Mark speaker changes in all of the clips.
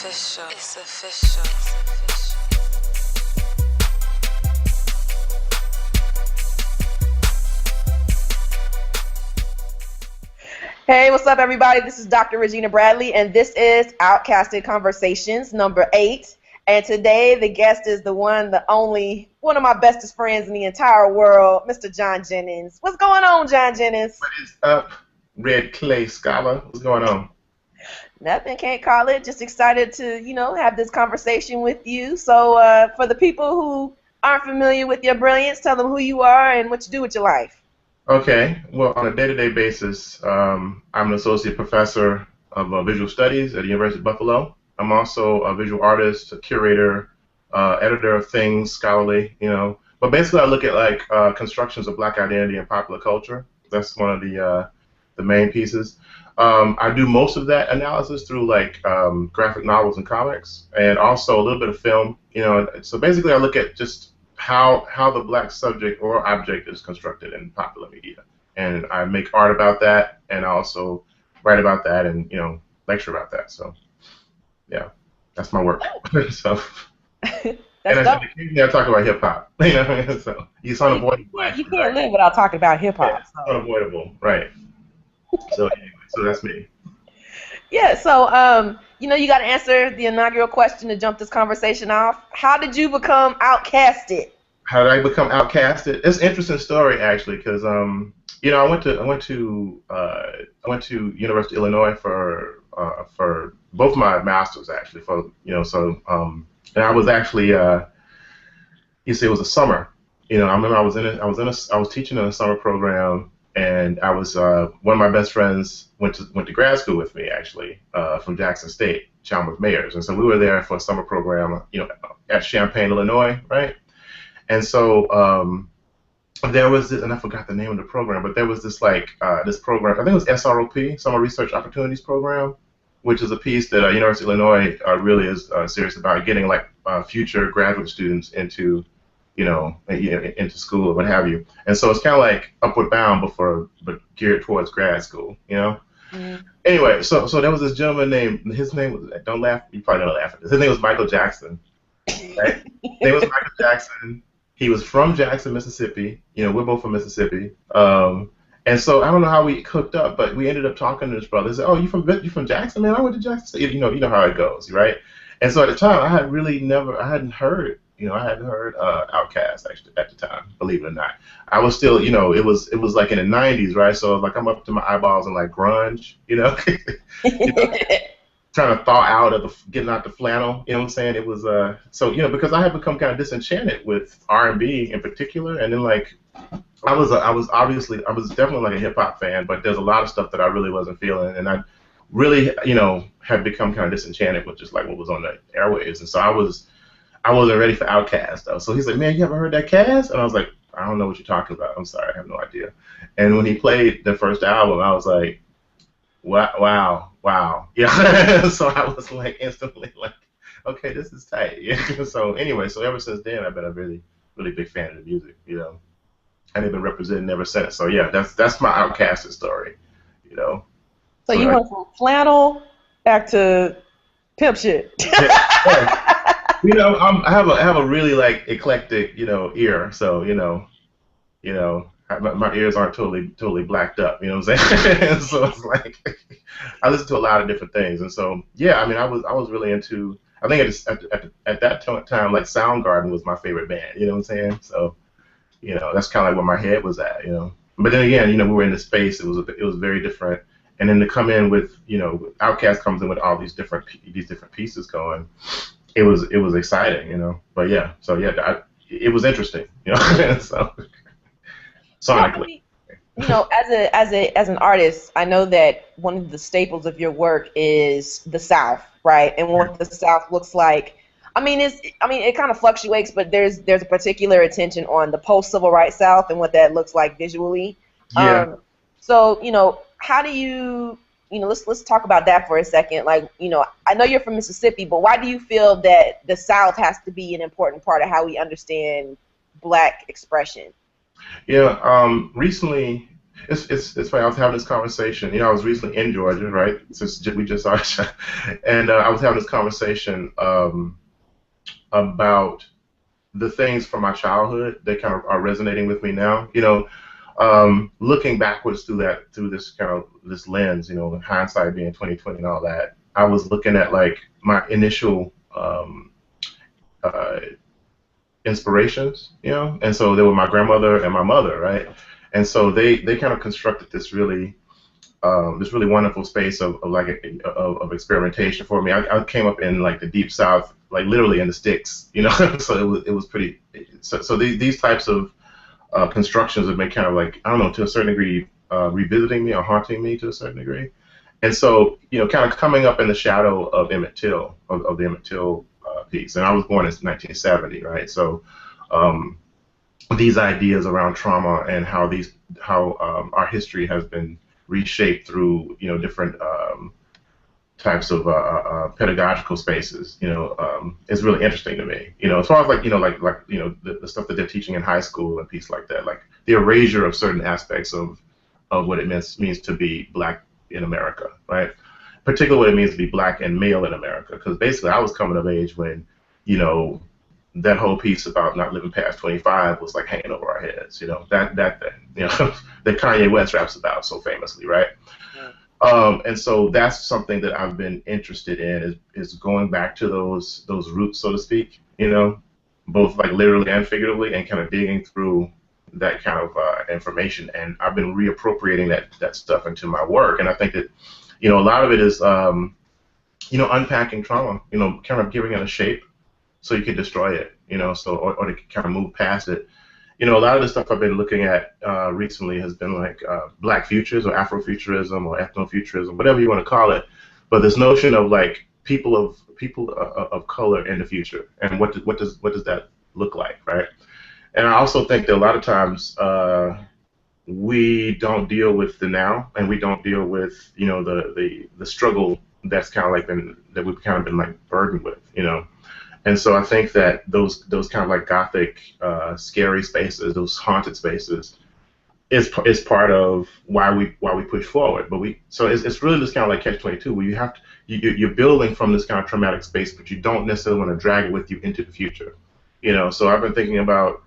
Speaker 1: official. It's official.
Speaker 2: Hey, what's up, everybody? This is Dr. Regina Bradley, and this is Outkasted Conversations number 8. And today, the guest is the one, the only, one of my bestest friends in the entire world, Mr. John Jennings. What's going on, John Jennings?
Speaker 3: What is up, Red Clay Scholar? What's going on?
Speaker 2: Nothing, can't call it. Just excited to, have this conversation with you. So for the people who aren't familiar with your brilliance, tell them who you are and what you do with your life.
Speaker 3: Okay, well, on a day-to-day basis, I'm an associate professor of visual studies at the University of Buffalo. I'm also a visual artist, a curator, editor of things, scholarly, But basically, I look at constructions of Black identity and popular culture. That's one of the main pieces. I do most of that analysis through graphic novels and comics, and also a little bit of film. So basically, I look at just how the Black subject or object is constructed in popular media, and I make art about that, and I also write about that, and lecture about that. So yeah, that's my work. So.
Speaker 2: That's dope.
Speaker 3: Occasionally I talk about hip hop. So it's unavoidable.
Speaker 2: You can't live without talking about hip hop.
Speaker 3: Yeah, it's unavoidable, right? So anyway, so that's me.
Speaker 2: Yeah. So you got to answer the inaugural question to jump this conversation off. How did you become outcasted?
Speaker 3: How did I become outcasted? It's an interesting story actually, because I went to University of Illinois for both my masters actually. And I was actually it was a summer. I remember I was teaching in a summer program, and I was one of my best friends went to grad school with me actually from Jackson State, Chalmers Mayors, and so we were there for a summer program, at Champaign, Illinois, right? And so there was this, and I forgot the name of the program, but there was this this program, I think it was SROP, Summer Research Opportunities Program, which is a piece that University of Illinois really is serious about getting future graduate students into into school or what have you. And so it's kind of like Upward Bound, but geared towards grad school,
Speaker 2: Mm-hmm.
Speaker 3: Anyway, so there was this gentleman his name was, don't laugh, you probably don't laugh at this, his name was Michael Jackson. Right? His name was Michael Jackson. He was from Jackson, Mississippi. We're both from Mississippi. And so I don't know how we hooked up, but we ended up talking to this brother. He said, "Oh, you from Jackson, man? I went to Jackson State." You know how it goes, right? And so at the time, I hadn't heard Outkast actually at the time, believe it or not. I was still, it was like in the '90s, right? So I'm up to my eyeballs in grunge, trying to thaw out of getting out the flannel, you know what I'm saying? It was because I had become kind of disenchanted with R&B in particular, and then I was definitely a hip hop fan, but there's a lot of stuff that I really wasn't feeling, and I really, had become kind of disenchanted with just what was on the airwaves, and so I wasn't ready for Outkast though. So he's like, "Man, you haven't heard that cast?" And I was like, "I don't know what you're talking about. I'm sorry, I have no idea." And when he played the first album, I was like, wow, yeah. So I was instantly okay, this is tight. Yeah. So anyway, ever since then, I've been a really, really big fan of the music, and they've been representing ever since. So yeah, that's my Outkasted story,
Speaker 2: So you went from flannel back to pimp shit.
Speaker 3: Yeah. I have a really eclectic, ear. So my ears aren't totally blacked up. You know what I'm saying? So it's I listen to a lot of different things, and so yeah, I was really into. I think at that time, Soundgarden was my favorite band. You know what I'm saying? So that's kind of where my head was at. But then again, we were in the space. It was very different. And then to come in with, Outkast comes in with all these different pieces going. It was exciting, But yeah, so yeah, it was interesting, So sonically.
Speaker 2: As an artist, I know that one of the staples of your work is the South, right? And what the South looks like. It kind of fluctuates, but there's a particular attention on the post-civil rights South and what that looks like visually.
Speaker 3: Yeah.
Speaker 2: How do you, let's talk about that for a second. I know you're from Mississippi, but why do you feel that the South has to be an important part of how we understand Black expression?
Speaker 3: Yeah. Recently, It's funny. I was having this conversation. You know, I was recently in Georgia, right? Since we just saw each other, and I was having this conversation about the things from my childhood that kind of are resonating with me now. You know, looking backwards through this kind of this lens. You know, hindsight being 2020 and all that. I was looking at like my initial uh, inspirations, you know, and so they were my grandmother and my mother, right? And so they kind of constructed this really wonderful space of experimentation for me. I came up in like the deep south, like literally in the sticks, you know. So it was pretty. So these types of constructions have been kind of like, I don't know, to a certain degree revisiting me or haunting me to a certain degree. And so, you know, kind of coming up in the shadow of Emmett Till, of the Emmett Till piece. And I was born in 1970, right? So these ideas around trauma and how our history has been reshaped through, you know, different types of pedagogical spaces, you know, is really interesting to me. You know, as far as like, you know, like you know, the stuff that they're teaching in high school and pieces like that, like the erasure of certain aspects of what it means to be black in America, right? Particularly what it means to be black and male in America, because basically I was coming of age when, you know, that whole piece about not living past 25 was like hanging over our heads, you know, that thing, you know, that Kanye West raps about so famously, right? And so that's something that I've been interested in is going back to those roots, so to speak, you know, both like literally and figuratively, and kind of digging through that kind of information. And I've been reappropriating that stuff into my work. And I think that, you know, a lot of it is, you know, unpacking trauma, you know, kind of giving it a shape so you can destroy it, you know, so or to kind of move past it. You know, a lot of the stuff I've been looking at recently has been like Black futures or Afrofuturism or ethnofuturism, whatever you want to call it. But this notion of like people of color in the future, and what does that look like, right? And I also think that a lot of times we don't deal with the now, and we don't deal with, you know, the struggle that's kind of like that we've kind of been like burdened with, you know. And so I think that those kind of like gothic, scary spaces, those haunted spaces, is part of why we push forward. But it's really this kind of like catch-22 where you have to you're building from this kind of traumatic space, but you don't necessarily want to drag it with you into the future. You know, so I've been thinking about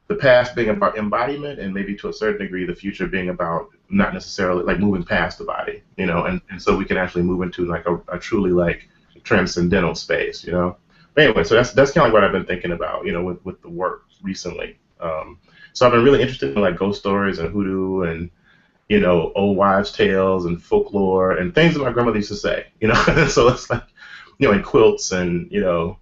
Speaker 3: the past being about embodiment, and maybe to a certain degree the future being about not necessarily like moving past the body. You know, and so we can actually move into like a truly like transcendental space. You know. But anyway, so that's kind of like what I've been thinking about, you know, with the work recently. So I've been really interested in like ghost stories and hoodoo and, you know, old wives' tales and folklore and things that my grandmother used to say, you know. So it's like, you know, and quilts and, you know,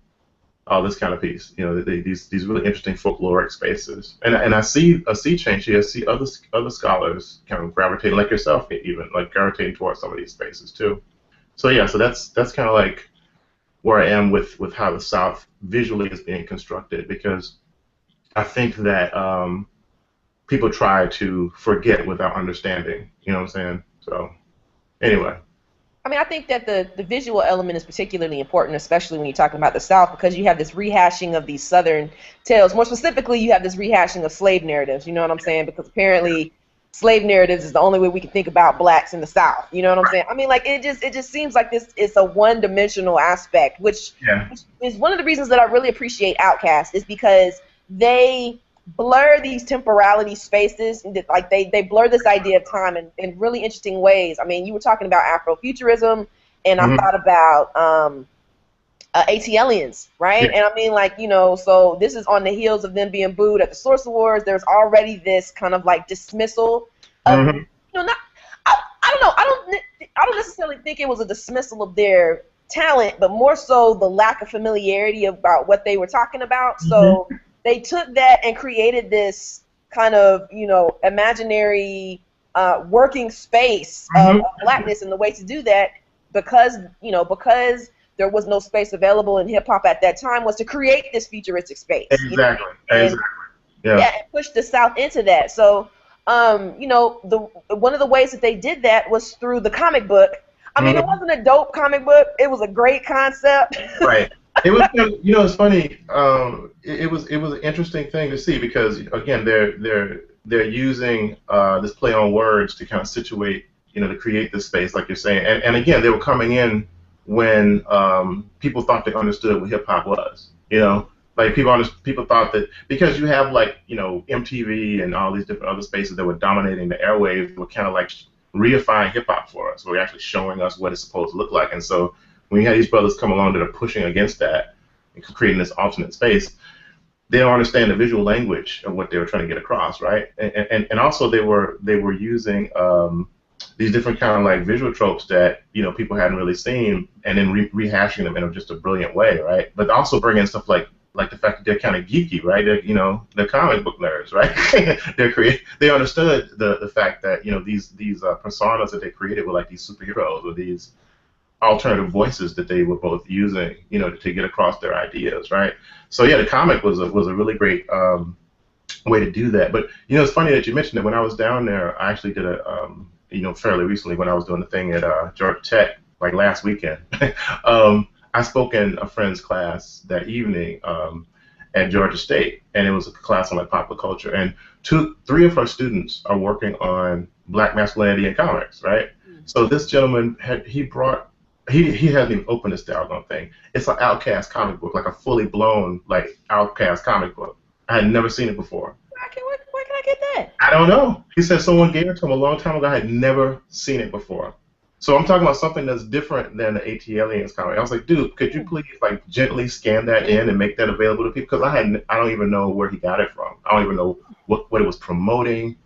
Speaker 3: all this kind of piece, you know, these really interesting folkloric spaces. And I see a sea change here. I see other scholars kind of gravitating, like yourself, even like gravitating towards some of these spaces too. So yeah, so that's kind of like where I am with how the South visually is being constructed, because I think that people try to forget without understanding. You know what I'm saying? So anyway.
Speaker 2: I mean, I think that the visual element is particularly important, especially when you're talking about the South, because you have this rehashing of these Southern tales. More specifically, you have this rehashing of slave narratives. You know what I'm saying? Because apparently slave narratives is the only way we can think about blacks in the South. You know what I'm saying? I mean, like it just seems like this is a one-dimensional aspect, which is one of the reasons that I really appreciate Outkast, is because they blur these temporality spaces, like they blur this idea of time in really interesting ways. I mean, you were talking about Afrofuturism, and I thought about ATLians, right? And I mean, like, you know, so this is on the heels of them being booed at the Source Awards. There's already this kind of like dismissal of, you know, not, I don't know, I don't necessarily think it was a dismissal of their talent, but more so the lack of familiarity about what they were talking about. So they took that and created this kind of, you know, imaginary working space of blackness, and the way to do that, because, you know, because there was no space available in hip-hop at that time, was to create this futuristic space.
Speaker 3: Exactly.
Speaker 2: You know?
Speaker 3: Exactly. Yeah.
Speaker 2: And push the South into that. So, you know, one of the ways that they did that was through the comic book. I mean, it wasn't a dope comic book. It was a great concept.
Speaker 3: Right. It was, you know, it's funny. It was an interesting thing to see, because again, they're using this play on words to kind of situate, to create this space, like you're saying. And again, they were coming in when people thought they understood what hip hop was. Like people thought that because you have like MTV and all these different other spaces that were dominating the airwaves were kind of like reifying hip hop for us. Were actually showing us what it's supposed to look like. And so when you had these brothers come along that are pushing against that and creating this alternate space, they don't understand the visual language of what they were trying to get across, right? And also they were using these different kind of like visual tropes that people hadn't really seen, and then rehashing them in just a brilliant way, right? But also bringing stuff like the fact that they're kind of geeky, right? They're comic book nerds, right? They understood the fact that these personas that they created were like these superheroes or these alternative voices that they were both using, to get across their ideas, right? So yeah, the comic was a really great way to do that. But it's funny that you mentioned it. When I was down there, I actually did a fairly recently when I was doing the thing at Georgia Tech, like last weekend. I spoke in a friend's class that evening at Georgia State, and it was a class on like popular culture. And three of her students are working on Black masculinity in comics, right? So this gentleman he hasn't even opened this doggone thing. It's an Outkast comic book, like a fully blown like Outkast comic book. I had never seen it before.
Speaker 2: Where can I get that?
Speaker 3: I don't know. He said someone gave it to him a long time ago. I had never seen it before. So I'm talking about something that's different than the AT Aliens comic. I was like, dude, could you please like gently scan that in and make that available to people? Because I don't even know where he got it from. I don't even know what it was promoting.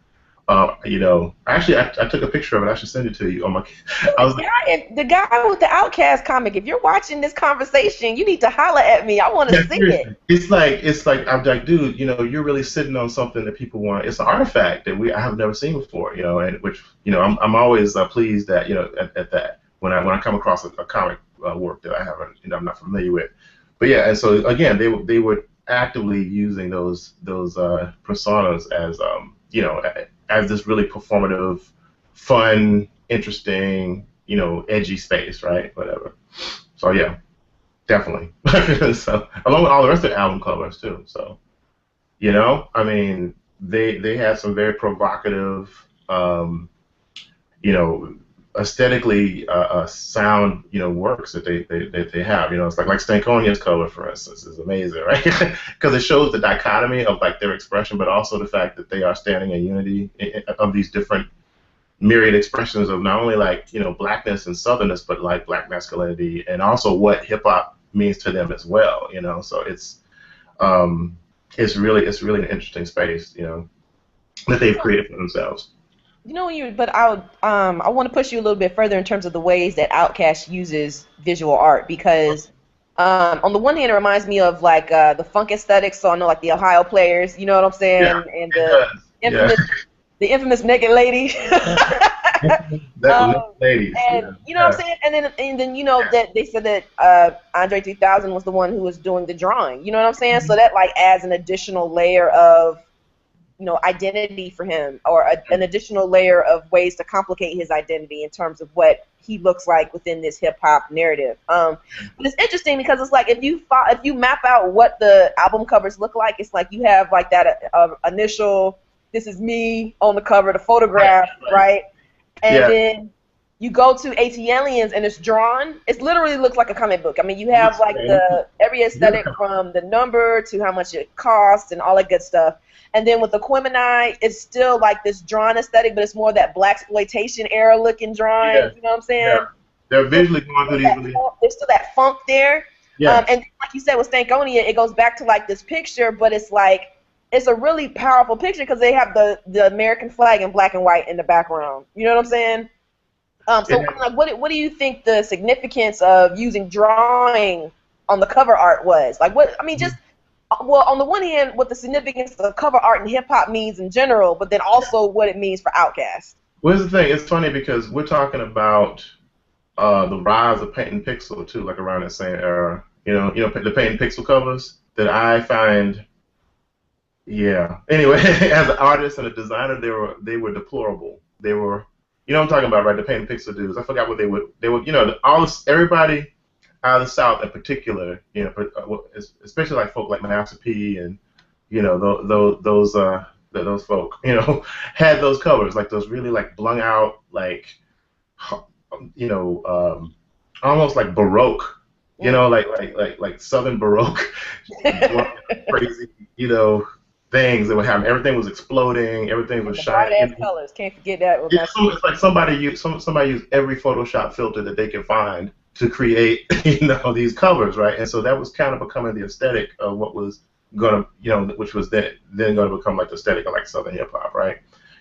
Speaker 3: Actually, I took a picture of it. I should send it to you.
Speaker 2: The guy with the Outkast comic. If you're watching this conversation, you need to holler at me. I want to see it.
Speaker 3: It's like I'm like, dude, you're really sitting on something that people want. It's an artifact that I have never seen before, and which I'm always pleased that at that when I come across a comic work that I haven't I'm not familiar with. But yeah, and so again, they were actively using those personas as this really performative, fun, interesting, edgy space, right? Whatever. So yeah, definitely. So along with all the rest of the album covers too. So I mean, they had some very provocative, aesthetically sound, works that they have. It's like Stankonia's cover, for instance, is amazing, right? Because it shows the dichotomy of like their expression, but also the fact that they are standing in unity of these different myriad expressions of not only like blackness and southernness, but like black masculinity and also what hip hop means to them as well. So it's really an interesting space, that they've created for themselves.
Speaker 2: But I want to push you a little bit further in terms of the ways that Outkast uses visual art, because on the one hand it reminds me of like the funk aesthetics, so I know like the Ohio Players, you know what I'm saying, and the infamous naked lady.
Speaker 3: Ladies.
Speaker 2: And you know what I'm saying, and then that they said that Andre 3000 was the one who was doing the drawing. You know what I'm saying? So that like adds an additional layer of identity for him, or an additional layer of ways to complicate his identity in terms of what he looks like within this hip hop narrative. But it's interesting because it's like if you map out what the album covers look like, it's like you have like that initial "this is me" on the cover, the photograph, right? And then you go to AT Aliens and it's drawn. It literally looks like a comic book. I mean, you have like every aesthetic from the number to how much it costs and all that good stuff. And then with the Quemini, it's still like this drawn aesthetic, but it's more that blaxploitation era looking drawing. Yeah. You know what I'm saying? Yeah.
Speaker 3: They're visually going through these.
Speaker 2: There's still that funk there. Yeah. And like you said with Stankonia, it goes back to like this picture, but it's like it's a really powerful picture because they have the American flag in black and white in the background. You know what I'm saying? So like, what do you think the significance of using drawing on the cover art was? Like well, on the one hand, what the significance of cover art in hip-hop means in general, but then also what it means for Outkast.
Speaker 3: Well, here's the thing. It's funny because we're talking about the rise of paint and pixel, too, like around that same era. The paint and pixel covers that I find, yeah. Anyway, as an artist and a designer, they were deplorable. They were, what I'm talking about, right? The paint and pixel dudes. I forgot what they would, everybody out of the South in particular, especially like folk like Master P and those that those folk, had those covers, like those really like blung out, like, you know, almost like Baroque, like Southern Baroque, crazy, things that would happen. Everything was exploding, everything was
Speaker 2: And the bright
Speaker 3: shining.
Speaker 2: ass colors. Can't forget that.
Speaker 3: It's like somebody used every Photoshop filter that they could find to create, these covers, right? And so that was kind of becoming the aesthetic of what was gonna, which was then going to become like the aesthetic of like Southern hip hop, right?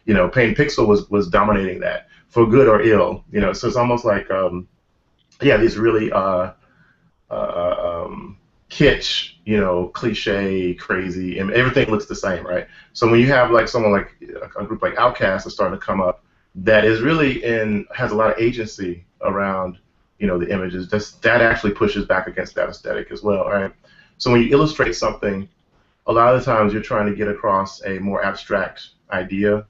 Speaker 3: Paint Pixel was dominating that for good or ill, So it's almost like, these really kitsch, cliche, crazy, and everything looks the same, right? So when you have like someone like a group like Outkast is starting to come up, that is really has a lot of agency around, the images. That actually pushes back against that aesthetic as well, right? So when you illustrate something, a lot of the times you're trying to get across a more abstract idea,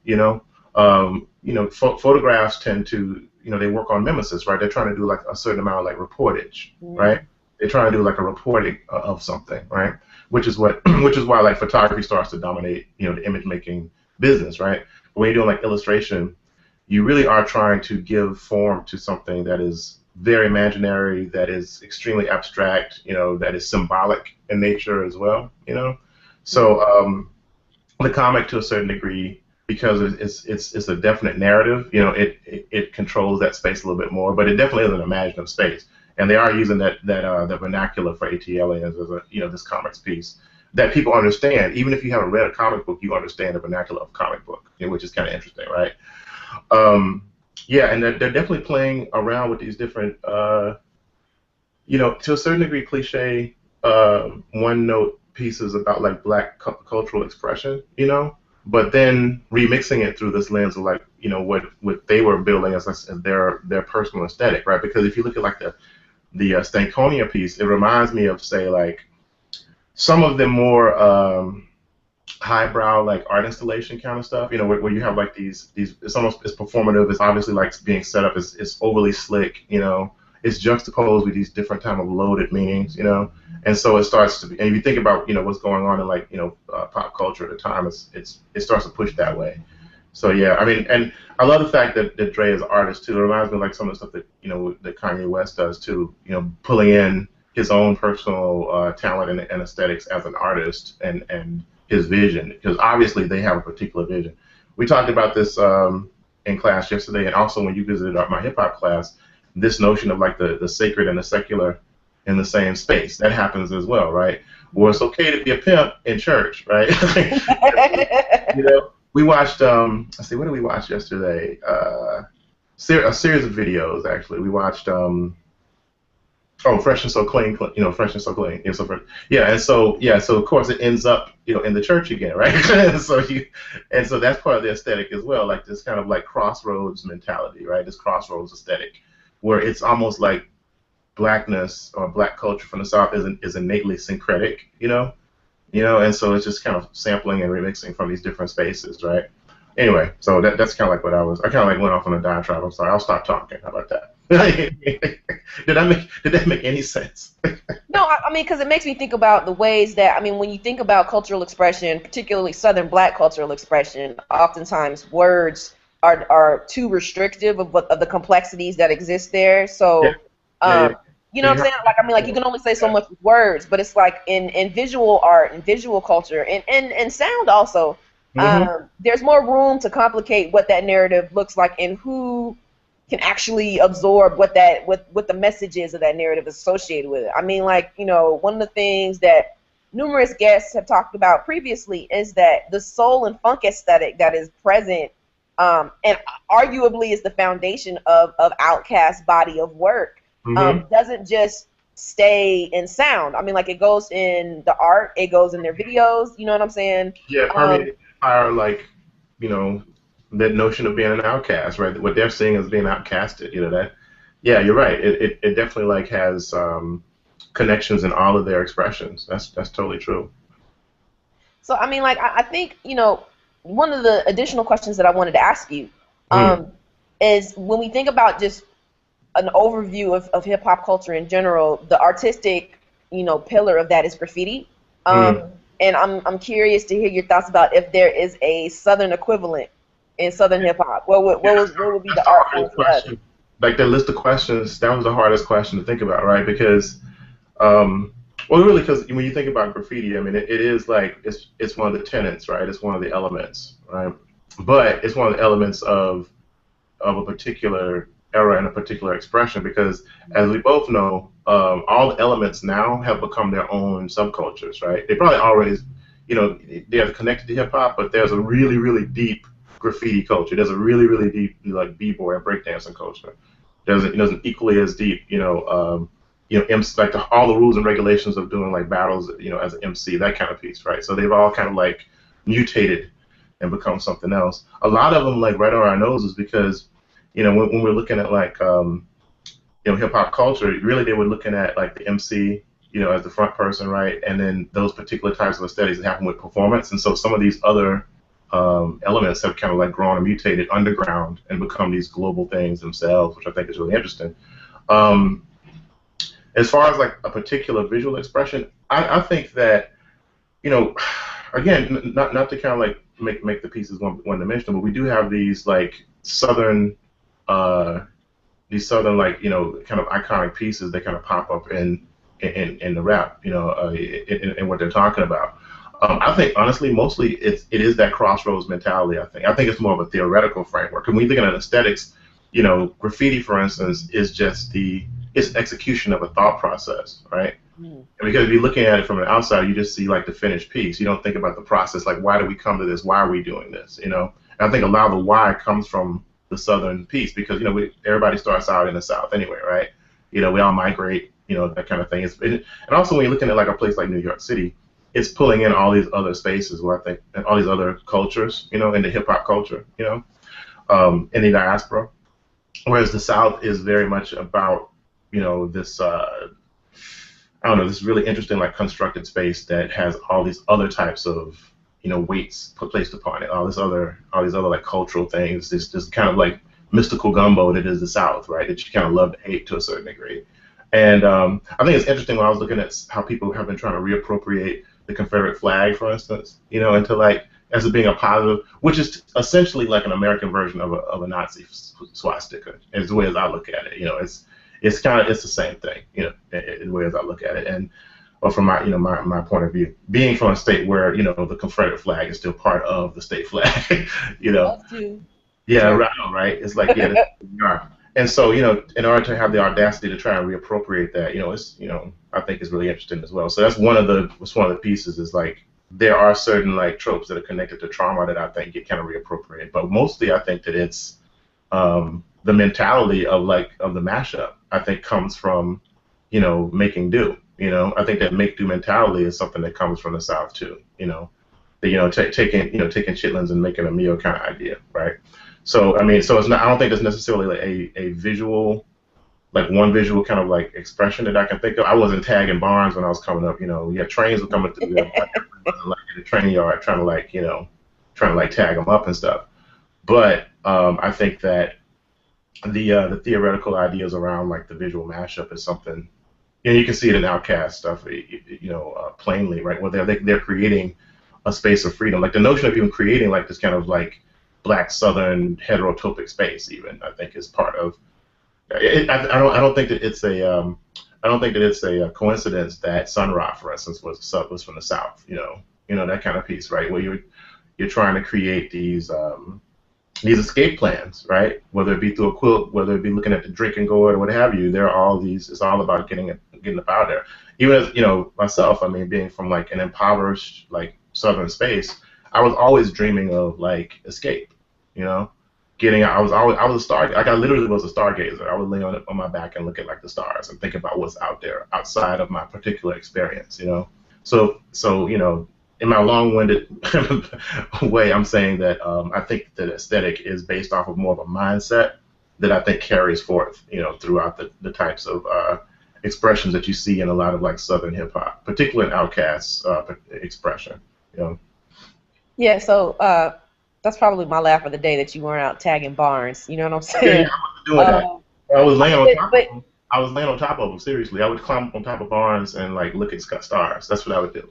Speaker 3: photographs tend to, they work on mimesis, right? They're trying to do like a certain amount of like reportage, right? They're trying to do like a reporting of something, right? Which is why like photography starts to dominate, the image making business, right? But when you're doing like illustration, you really are trying to give form to something that is very imaginary, that is extremely abstract, that is symbolic in nature as well, So the comic, to a certain degree, because it's a definite narrative, it controls that space a little bit more, but it definitely is an imaginative space. And they are using that vernacular for ATLians as this comics piece that people understand. Even if you haven't read a comic book, you understand the vernacular of comic book, which is kind of interesting, right? And they're definitely playing around with these different, to a certain degree, cliche, one-note pieces about like black cultural expression, but then remixing it through this lens of like, what they were building as their personal aesthetic, right? Because if you look at like the Stankonia piece, it reminds me of, say, like some of the more highbrow like art installation kind of stuff, where you have like these it's performative. It's obviously like being set up. It's overly slick, It's juxtaposed with these different type of loaded meanings, And so it starts to be. And if you think about what's going on in like pop culture at the time, it starts to push that way. So yeah, I mean, and I love the fact that Dre is an artist too. It reminds me of like some of the stuff that that Kanye West does too. Pulling in his own personal talent and aesthetics as an artist and his vision, because obviously they have a particular vision. We talked about this in class yesterday, and also when you visited my hip hop class, this notion of like the sacred and the secular in the same space, that happens as well, right? Well, it's okay to be a pimp in church, right? We watched, let's see, what did we watch yesterday? A series of videos, actually. We watched, Fresh and So Clean, Fresh and So Clean. And so of course it ends up, in the church again, right? so that's part of the aesthetic as well, like this kind of like crossroads mentality, right? This crossroads aesthetic, where it's almost like blackness or black culture from the South is innately syncretic, and so it's just kind of sampling and remixing from these different spaces, right? Anyway, so that's kind of like what I kind of like went off on a diatribe. I'm sorry, I'll stop talking. How about that? Did that make any sense?
Speaker 2: No, I mean, because it makes me think about the ways that, I mean, when you think about cultural expression, particularly Southern Black cultural expression, oftentimes words are too restrictive of the complexities that exist there. So, you know what I'm saying? Like, I mean, like you can only say so much with words, but it's like in visual art and visual culture and sound also. There's more room to complicate what that narrative looks like and who can actually absorb what the message is of that narrative associated with it. I mean, like, one of the things that numerous guests have talked about previously is that the soul and funk aesthetic that is present and arguably is the foundation of Outkast's body of work doesn't just stay in sound. I mean, like, it goes in the art, it goes in their videos, you know what I'm saying?
Speaker 3: Yeah, like, that notion of being an outcast, right? What they're seeing as being outcasted, that. Yeah, you're right. It definitely like has connections in all of their expressions. That's totally true.
Speaker 2: So I mean, like, I think one of the additional questions that I wanted to ask you is when we think about just an overview of hip hop culture in general, the artistic pillar of that is graffiti. and I'm curious to hear your thoughts about if there is a Southern equivalent in Southern hip hop. What would be
Speaker 3: That's
Speaker 2: the
Speaker 3: the
Speaker 2: art form
Speaker 3: hardest
Speaker 2: for us?
Speaker 3: question. Like the list of questions, that was the hardest question to think about, right? Because Um, well, really, because when you think about graffiti, I mean, it is like it's one of the tenets, right? It's one of the elements, right? But it's one of the elements of a particular era and a particular expression, because as we both know, all the elements now have become their own subcultures, right? They probably always, they are connected to hip hop, but there's a really, really deep graffiti culture. There's a really, really deep like b-boy and breakdancing culture. There's an equally as deep, MC, like all the rules and regulations of doing like battles, as an MC, that kind of piece, right? So they've all kind of like mutated and become something else. A lot of them like right on our noses because, when we're looking at like, hip hop culture, really they were looking at like the MC, as the front person, right? And then those particular types of aesthetics that happen with performance. And so some of these other elements have kind of like grown and mutated underground and become these global things themselves, which I think is really interesting. Um, as far as like a particular visual expression, I think that, you know, again, not to kind of like make the pieces one dimensional, but we do have uh, these southern like kind of iconic pieces that kind of pop up in the rap, in what they're talking about. I think honestly, mostly it is that crossroads mentality. I think it's more of a theoretical framework. And when you think of aesthetics, graffiti, for instance, is just it's execution of a thought process, right?
Speaker 2: Mm.
Speaker 3: And because if you're looking at it from the outside, you just see like the finished piece. You don't think about the process, like why do we come to this? Why are we doing this? And I think a lot of the why comes from the southern piece because everybody starts out in the South anyway, right? We all migrate, that kind of thing. And also when you're looking at like a place like New York City, it's pulling in all these other spaces where I think and all these other cultures, in the hip hop culture, in the diaspora. Whereas the South is very much about, this I don't know, this really interesting like constructed space that has all these other types of, weights placed upon it, all these other like cultural things, this kind of like mystical gumbo that is the South, right? That you kind of love to hate to a certain degree. And I think it's interesting when I was looking at how people have been trying to reappropriate the Confederate flag, for instance, into like as it being a positive, which is essentially like an American version of a Nazi swastika, as the way as I look at it. It's the same thing, in the way as I look at it, and or from my my point of view, being from a state where the Confederate flag is still part of the state flag,
Speaker 2: Us too.
Speaker 3: yeah,
Speaker 2: Yeah.
Speaker 3: right. It's like, yeah, that's who we are. And so, in order to have the audacity to try and reappropriate that, I think is really interesting as well. So that's one of the pieces is like there are certain like tropes that are connected to trauma that I think get kind of reappropriated. But mostly I think that it's the mentality of the mashup, I think comes from, making do. I think that make do mentality is something that comes from the South too. Taking chitlins and making a meal kind of idea, right? So I mean, so it's not. I don't think there's necessarily like a visual, like one visual kind of like expression that I can think of. I wasn't tagging barns when I was coming up. Yeah, trains were coming through there. I wasn't like in the train yard trying to tag them up and stuff. But I think that the theoretical ideas around like the visual mashup is something. You can see it in Outkast stuff, plainly, right? Where they're creating a space of freedom, like the notion of even creating like this kind of like black southern heterotopic space, even I think is part of. I don't think that it's a coincidence that Sun Ra, for instance, was from the South. That kind of piece, right? Where you're trying to create these escape plans, right? Whether it be through a quilt, whether it be looking at the drinking gourd or what have you, there are all these. It's all about getting up out there. Even as myself, I mean, being from like an impoverished like southern space, I was always dreaming of like escape. I was a star. Like I literally was a stargazer. I would lay on my back and look at like the stars and think about what's out there outside of my particular experience. So in my long-winded way, I'm saying that I think that aesthetic is based off of more of a mindset that I think carries forth, throughout the types of expressions that you see in a lot of like Southern hip hop, particularly in Outkast's expression. You know.
Speaker 2: Yeah, so that's probably my laugh of the day that you weren't out tagging barns. You know what I'm
Speaker 3: Yeah,
Speaker 2: saying?
Speaker 3: I was doing that. I was laying on
Speaker 2: But,
Speaker 3: top of
Speaker 2: but
Speaker 3: them. I was laying on top of them. Seriously, I would climb up on top of barns and like look at stars. That's what I would do.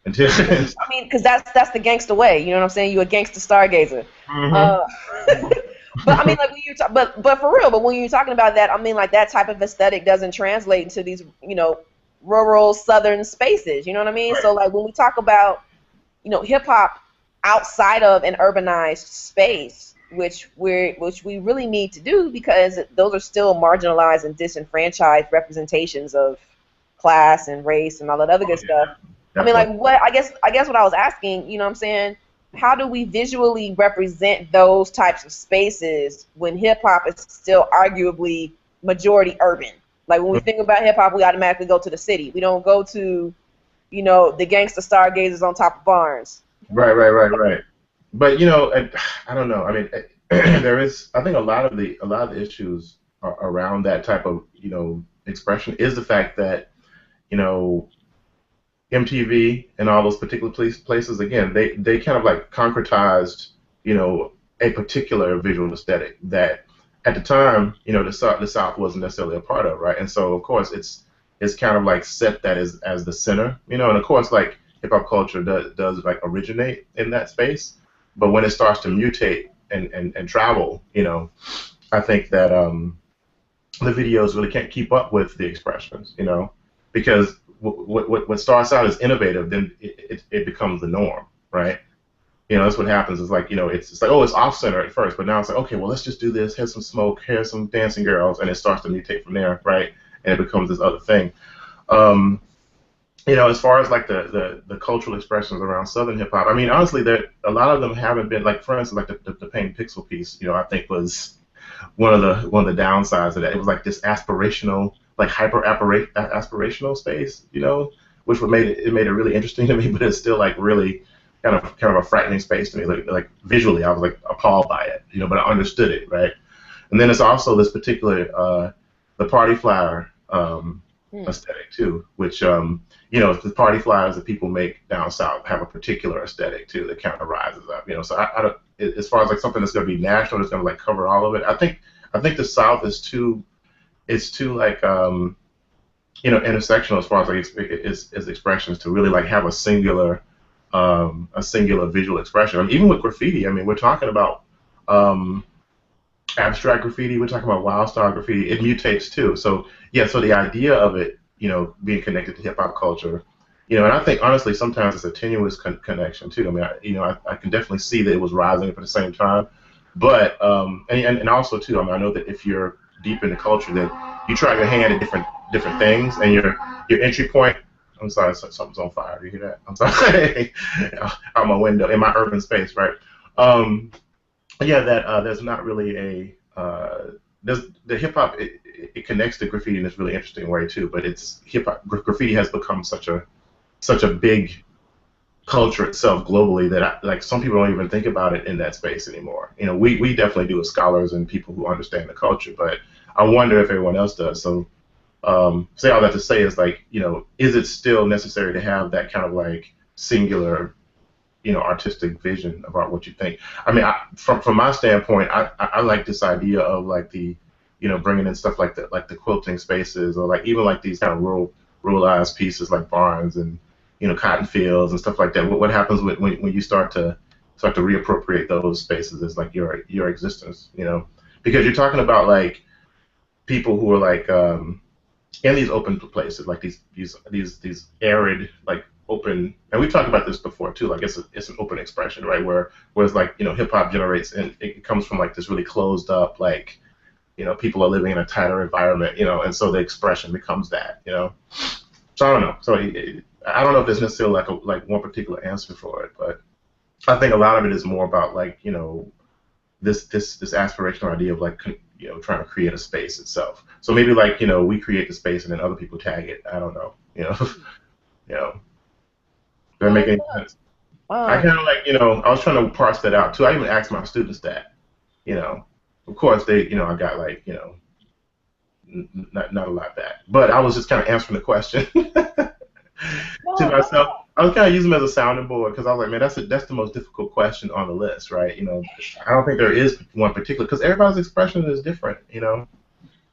Speaker 3: until.
Speaker 2: I mean, because that's the gangster way. You know what I'm saying? You a gangster stargazer.
Speaker 3: Hmm.
Speaker 2: Uh, but I mean, like when you talk, but for real. But when you're talking about that, I mean, like that type of aesthetic doesn't translate into these, rural southern spaces. You know what I mean?
Speaker 3: Right.
Speaker 2: So like when we talk about, hip hop outside of an urbanized space, which we really need to do because those are still marginalized and disenfranchised representations of class and race and all that other
Speaker 3: Oh
Speaker 2: good stuff.
Speaker 3: yeah,
Speaker 2: I mean, like
Speaker 3: definitely.
Speaker 2: what I guess what I was asking, what I'm saying, how do we visually represent those types of spaces when hip hop is still arguably majority urban? Like when we think about hip hop, we automatically go to the city. We don't go to, the gangster stargazers on top of barns.
Speaker 3: Right, right, right, right. But I don't know. I mean, there is. I think a lot of the issues around that type of expression is the fact that you know MTV and all those particular places again they kind of like concretized a particular visual aesthetic that at the time the South wasn't necessarily a part of, right? And so of course it's kind of like set that as the center, and of course like hip hop culture does like originate in that space, but when it starts to mutate and travel, I think that the videos really can't keep up with the expressions, because what starts out as innovative, then it becomes the norm, right? That's what happens. Is like, it's like, oh, it's off center at first, but now it's like, okay, well, let's just do this. Here's some smoke. Here's some dancing girls, and it starts to mutate from there, right? And it becomes this other thing. Um, as far as like the cultural expressions around Southern hip hop, I mean, honestly, there a lot of them haven't been like, for instance, like the Paint Pixel piece. I think was one of the downsides of that. It was like this aspirational, like aspirational space, which would made it really interesting to me, but it's still like really kind of a frightening space to me. Like visually, I was like appalled by it, but I understood it, right? And then it's also this particular the party flower
Speaker 2: Hmm.
Speaker 3: aesthetic too, which the party flyers that people make down south have a particular aesthetic too that kind of rises up. So I don't, as far as like something that's going to be national, that's going to like cover all of it. I think the South is too like intersectional as far as like its expressions to really like have a singular visual expression. I mean, even with graffiti, I mean, we're talking about um, abstract graffiti. We're talking about wild style graffiti. It mutates too. So yeah, so the idea of it, being connected to hip hop culture, and I think honestly sometimes it's a tenuous connection too. I mean, I can definitely see that it was rising up at the same time, but and also too, I mean, I know that if you're deep in the culture, that you try your hand at different things, and your entry point. I'm sorry, something's on fire. You hear that? I'm sorry. Out my window in my urban space, right? Um, yeah, that there's not really there's the hip hop it connects to graffiti in this really interesting way too. But it's hip hop graffiti has become such a big culture itself globally that like some people don't even think about it in that space anymore. We definitely do as scholars and people who understand the culture, but I wonder if everyone else does. So say all that to say is like, is it still necessary to have that kind of like singular artistic vision about what you think. I mean, from my standpoint, I like this idea of like bringing in stuff like the quilting spaces, or like even like these kind of ruralized pieces like barns and cotton fields and stuff like that. What happens when you start to reappropriate those spaces is like your existence, because you're talking about like people who are like in these open places, like these arid, like open, and we talked about this before too. Like it's an open expression, right? Whereas like hip hop generates, and it comes from like this really closed up, like people are living in a tighter environment, and so the expression becomes that. So I don't know. So I don't know if there's necessarily like one particular answer for it, but I think a lot of it is more about like this aspirational idea of like trying to create a space itself. So maybe like we create the space and then other people tag it. I don't know. You know. Does that
Speaker 2: Well,
Speaker 3: make any sense? I
Speaker 2: um,
Speaker 3: kind of like I was trying to parse that out too. I even asked my students that. You know, of course they I got like not a lot back, but I was just kind of answering the question to
Speaker 2: no, no,
Speaker 3: myself. I was kind of using them as a sounding board because I was like, man, that's the most difficult question on the list, right? I don't think there is one particular because everybody's expression is different.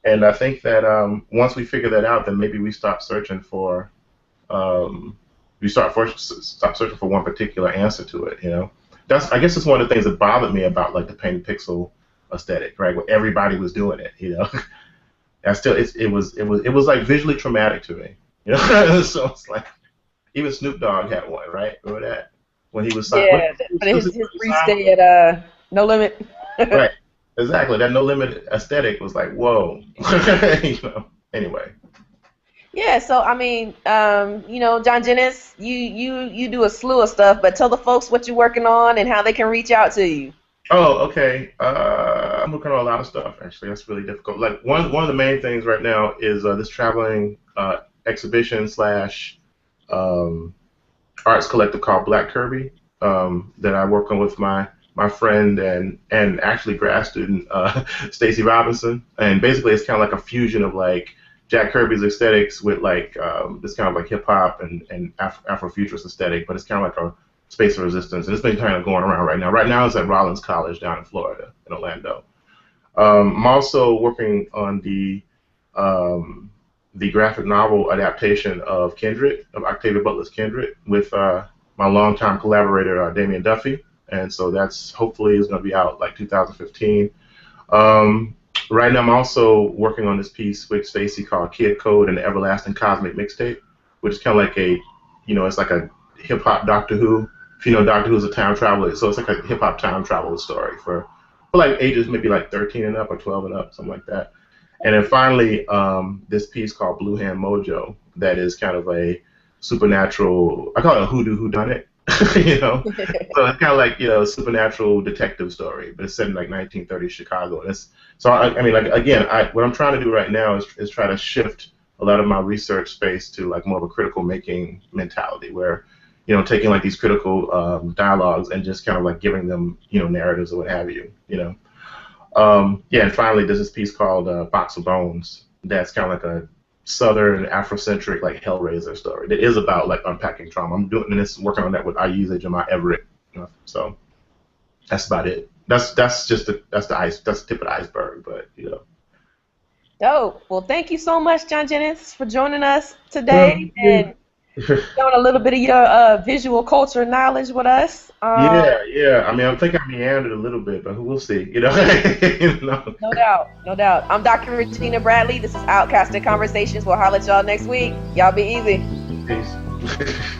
Speaker 3: And I think that once we figure that out, then maybe we stop searching for um, you start searching for one particular answer to it. You know, I guess it's one of the things that bothered me about like the painted pixel aesthetic, right? Where everybody was doing it. You know, it was like visually traumatic to me. You know, so it's like even Snoop Dogg had one, right? Remember that when he was signed?
Speaker 2: Yeah, but his free stay at No Limit.
Speaker 3: Right, exactly. That No Limit aesthetic was like, whoa. You know. Anyway.
Speaker 2: Yeah, so I mean, you know, John Jennings, you do a slew of stuff, but tell the folks what you're working on and how they can reach out to you.
Speaker 3: Oh, okay. I'm working on a lot of stuff actually. That's really difficult. Like one of the main things right now is this traveling exhibition slash arts collective called Black Kirby that I work on with my friend and actually grad student Stacy Robinson. And basically, it's kind of like a fusion of like Jack Kirby's aesthetics with like this kind of like hip hop and Afrofuturist aesthetic, but it's kind of like a space of resistance, and it's been kind of going around right now. Right now, it's at Rollins College down in Florida, in Orlando. I'm also working on the graphic novel adaptation of Kindred, of Octavia Butler's Kindred, with my longtime collaborator Damian Duffy, and so that's hopefully is going to be out like 2015. Right now, I'm also working on this piece with Stacy called Kid Code and the Everlasting Cosmic Mixtape, which is kind of like a, you know, it's like a hip hop Doctor Who. If you know, Doctor Who's a time traveler, so it's like a hip hop time travel story for like ages maybe like 13 and up or 12 and up, something like that. And then finally, this piece called Blue Hand Mojo that is kind of a supernatural. I call it a hoodoo whodunit. You know, so it's kind of like, you know, a supernatural detective story, but it's set in like 1930s Chicago. And it's so I mean, like again, what I'm trying to do right now is try to shift a lot of my research space to like more of a critical making mentality, where, you know, taking like these critical dialogues and just kind of like giving them, you know, narratives or what have you, you know. Yeah, and finally, there's this piece called Box of Bones that's kind of like a Southern Afrocentric like Hellraiser story that is about like unpacking trauma. I'm doing this, working on that with Ayuza Jamal Everett. You know, so that's about it. That's just that's the tip of the iceberg. But you know.
Speaker 2: Dope. Well, thank you so much, John Jennings, for joining us today and showing a little bit of your visual culture knowledge with us.
Speaker 3: Yeah. I mean, I think I meandered a little bit, but we'll see. You know. You know?
Speaker 2: No doubt, no doubt. I'm Dr. Regina Bradley. This is Outkasted Conversations. We'll holler at y'all next week. Y'all be easy.
Speaker 3: Peace.